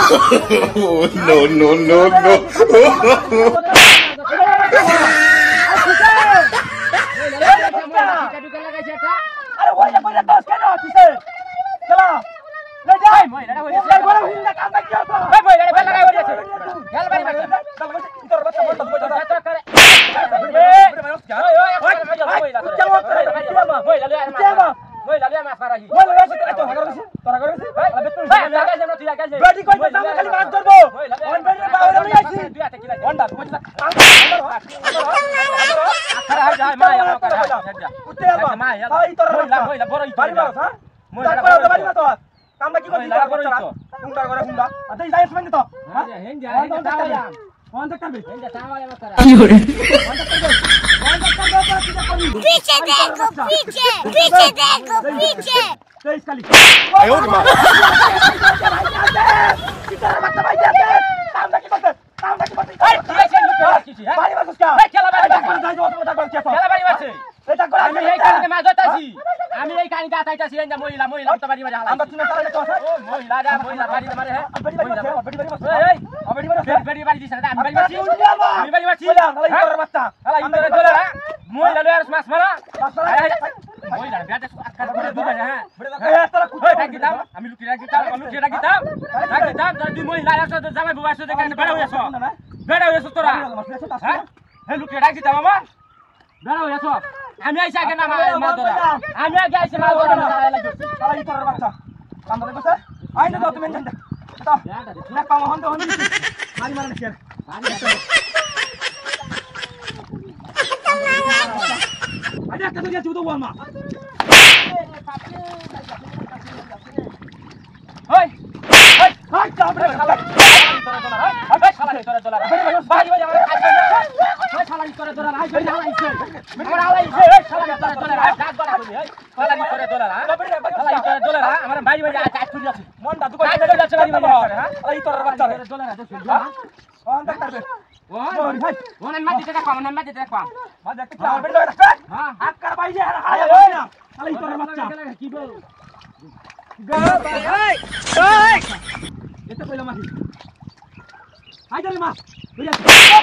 No, no, no, no. अरे वही पहिले दस के ना किसे चला ले जा मैं लड़ा हो गया बड़ा हिंदा काम में किया था ए भाई लड़ा लगा हो गया चल भाई चल बस इधर बस मत मत करे ओए लले माफ करा ही ओए लले से तो हगर से तोरा करे से अबे तू लगा से नथि लगा से बेटी कोई तो खाली बात कर दो ऑन बेटी बावला नहीं आसी होंडा तू मत अखर आ जा माया न कर उते बा हां तोरा मोइला बरो बारी बा हां मोइला बारी बा तो काम में की कर हुंडा करे हुंडा अते जाय संग तो हां हेन जा तावया कौन तक करबे हेन जा तावया मत करा पीछे देखो पीछे तो इसका लिखो आयो रे मां किधर मत भाई जाते काम की बात ए कैसे लुक किसी है बारी बस क्या ए चला बारी बस जाई जो तो बस क्या चला बारी बस ए तक আমি এই কানে মা জতাছি আমি এই কানে গাতাইতাছি এন্ড মহিলা মহিলা তো বাড়ি বাড়ি হালা আমরা তুমি তাহলে তো ও মহিলা যা মহিলা বাড়ি মারে है बड़ी बारी दिस আমি বাড়ি বাড়ি আমি বাড়ি বাড়ি হালা ইতর বাচ্চা হালা ইতর দোলা মহিলা লয়ার মাছ মারা মহিলা ব্যাটা আকার করে দিবে হ্যাঁ এ তোরা কুই ডাকি দাও আমি লুকি ডাকি দাও যদি মহিলা আসো তো জামাই বুয়া আসো দেখে বেড়া হইছো তোরা হ্যাঁ হে লুকি ডাকি দাও মামা বেড়া হইছো আমি আইসা কেন মা ধরা আমি আগে আইসা মা ধরা হালা ইতর বাচ্চা কাম ধরে বসে আইনা দাও তুমি জানতা তো না কাম হন তো হন মারি মারন কে আরে একটা তো গেছি তো বল মা ওই ওই হাই কাম রে শালা আবে শালা তোরা তোরা বাড়ি বাড়ি আমার কাজ ওই শালা তোরা তোরা হাই বাড়ি হালা আইছে আমার হালা আইছে ওই শালা তোরা তোরা ডাক বড়া করি এই শালা তোরা তোরা শালা তোরা তোরা আমার বাড়ি বাড়ি কাজ করি আছে মনটা দুটো কাজ করে আছে বাড়ি বাড়ি হ্যাঁ এই তোরা বাচ্চা রে তোরা তো শুনছো ওন দেখ করবে ওন ভাই ওন মাটি তে দেখো ওন মাটি তে দেখো মা দেখ তো বেড় দেখ হ্যাঁ আক্কার ভাই যে হালা না শালা তোরা বাচ্চা কি বল গা ভাই এই এটা কইলা মাটি আই দরে মা বুঝা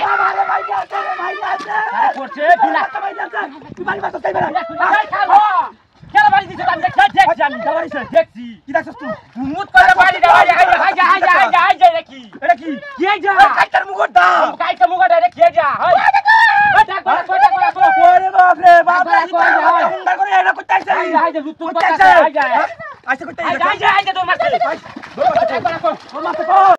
বাবা রে ভাই যাচ্ছে রে ভাই যাচ্ছে আরে করছে বিনা ভাই যাচ্ছে তুই বাড়ি বাস কই বেড়া এই খাবো কেন বাড়ি দিছ আমি দেখছি আমি বাড়ি সে দেখছি কি দেখছস তুই মুত করে বাড়ি দা হাই যা নাকি এটা কি যা কাইটার মুগট দাও কাইটার মুগট রে কে যা হাই ডাক বড় ওরে বাপ রে বাপ রে হুন্ডা করে এটা কইতাছে হাই যা লুতু কইতাছে হাই যা আইছে কইতাছে হাই যা তো মারছে